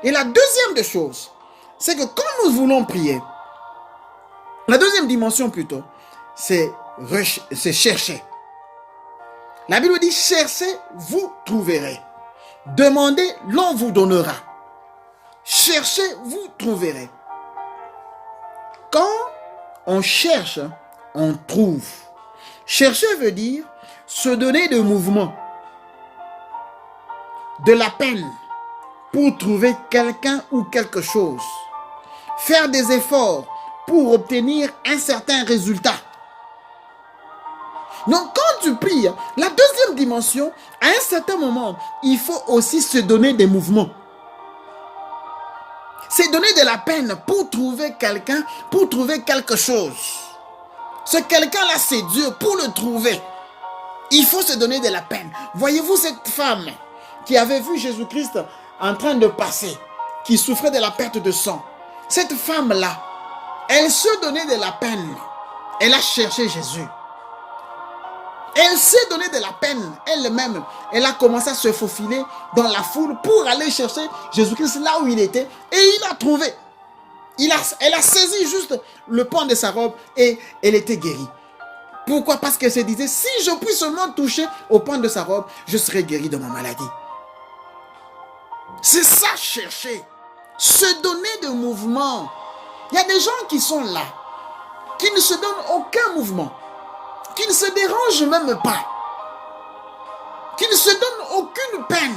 Et la deuxième des choses, c'est que quand nous voulons prier, la deuxième dimension plutôt, c'est chercher. La Bible dit, cherchez, vous trouverez. Demandez, l'on vous donnera. Cherchez, vous trouverez. Quand on cherche, on trouve. Chercher veut dire se donner de mouvement, de la peine pour trouver quelqu'un ou quelque chose. Faire des efforts pour obtenir un certain résultat. Donc quand tu pries, la deuxième dimension, à un certain moment, il faut aussi se donner des mouvements. C'est donner de la peine pour trouver quelqu'un, pour trouver quelque chose. Ce quelqu'un-là, c'est Dieu. Pour le trouver, il faut se donner de la peine. Voyez-vous cette femme qui avait vu Jésus-Christ en train de passer, qui souffrait de la perte de sang. Cette femme-là, elle se donnait de la peine. Elle a cherché Jésus. Elle s'est donné de la peine elle-même. Elle a commencé à se faufiler dans la foule pour aller chercher Jésus-Christ là où il était. Et il l'a trouvé. Elle a saisi juste le pan de sa robe et elle était guérie. Pourquoi? Parce qu'elle se disait, si je puis seulement toucher au pan de sa robe, je serai guérie de ma maladie. C'est ça, chercher. Se donner de mouvement. Il y a des gens qui sont là, qui ne se donnent aucun mouvement, qui ne se dérangent même pas, qui ne se donnent aucune peine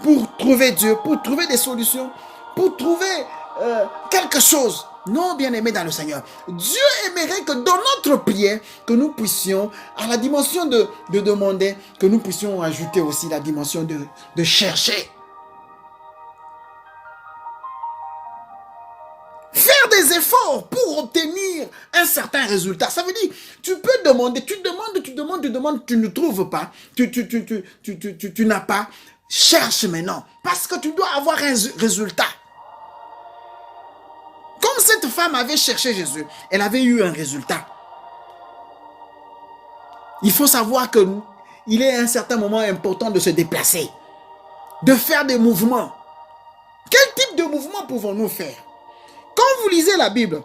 pour trouver Dieu, pour trouver des solutions, pour trouver quelque chose. Non, bien-aimés dans le Seigneur, Dieu aimerait que dans notre prière, que nous puissions, à la dimension de demander, que nous puissions ajouter aussi la dimension de chercher. Faire des efforts pour obtenir un certain résultat. Ça veut dire, tu peux demander, tu demandes, tu ne trouves pas, tu n'as pas. Cherche maintenant, parce que tu dois avoir un résultat. Comme cette femme avait cherché Jésus, elle avait eu un résultat. Il faut savoir qu'il est à un certain moment important de se déplacer, de faire des mouvements. Quel type de mouvement pouvons-nous faire? Quand vous lisez la Bible,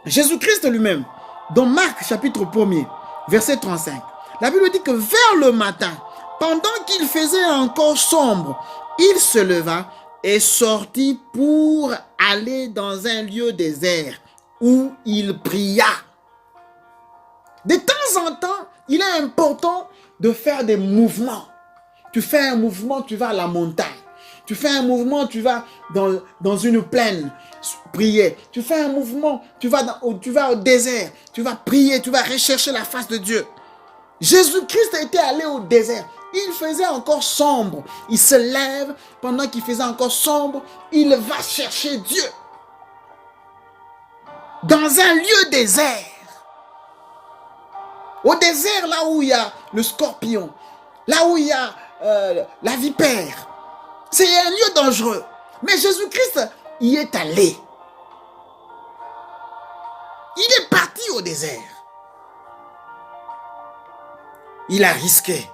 Jésus-Christ lui-même, dans Marc chapitre 1er, verset 35, la Bible dit que vers le matin, pendant qu'il faisait encore sombre, il se leva et sortit pour aller dans un lieu désert où il pria. De temps en temps, il est important de faire des mouvements. Tu fais un mouvement, tu vas à la montagne. Tu fais un mouvement, tu vas dans une plaine, prier. Tu fais un mouvement, tu vas au désert. Tu vas prier, tu vas rechercher la face de Dieu. Jésus-Christ était allé au désert. Il faisait encore sombre. Il se lève pendant qu'il faisait encore sombre. Il va chercher Dieu. Dans un lieu désert. Au désert, là où il y a le scorpion. Là où il y a la vipère. C'est un lieu dangereux. Mais Jésus-Christ y est allé. Il est parti au désert. Il a risqué.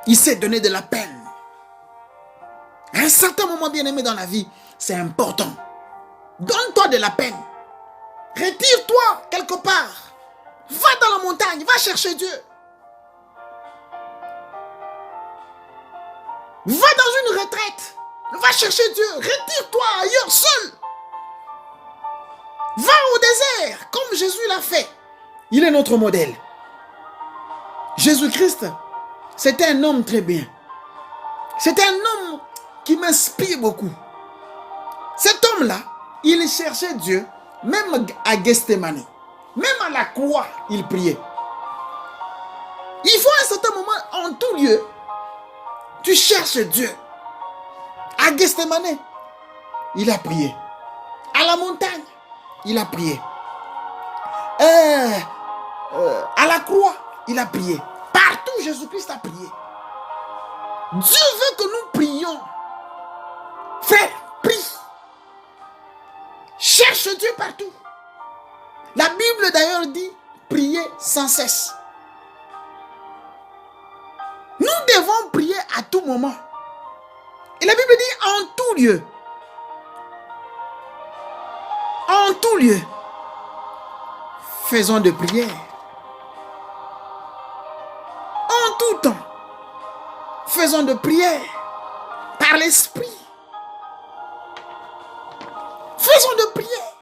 Il s'est donné de la peine. À un certain moment, bien-aimé dans la vie, c'est important. Donne-toi de la peine. Retire-toi quelque part. Va dans la montagne, va chercher Dieu. Va dans une retraite. Va chercher Dieu. Retire-toi ailleurs seul. Va au désert comme Jésus l'a fait. Il est notre modèle. Jésus-Christ, c'était un homme très bien. C'était un homme qui m'inspire beaucoup. Cet homme-là, il cherchait Dieu, même à Gethsémani. Même à la croix, il priait. Il faut à un certain moment, en tout lieu, tu cherches Dieu. À Gethsémani, il a prié. À la montagne, il a prié. À la croix, il a prié. Partout, Jésus-Christ a prié. Dieu veut que nous prions. Frère, prie. Cherche Dieu partout. La Bible d'ailleurs dit, priez sans cesse. Nous devons prier à tout moment. Et la Bible dit en tout lieu, faisons de prière. En tout temps, faisons de prière par l'esprit. Faisons de prière.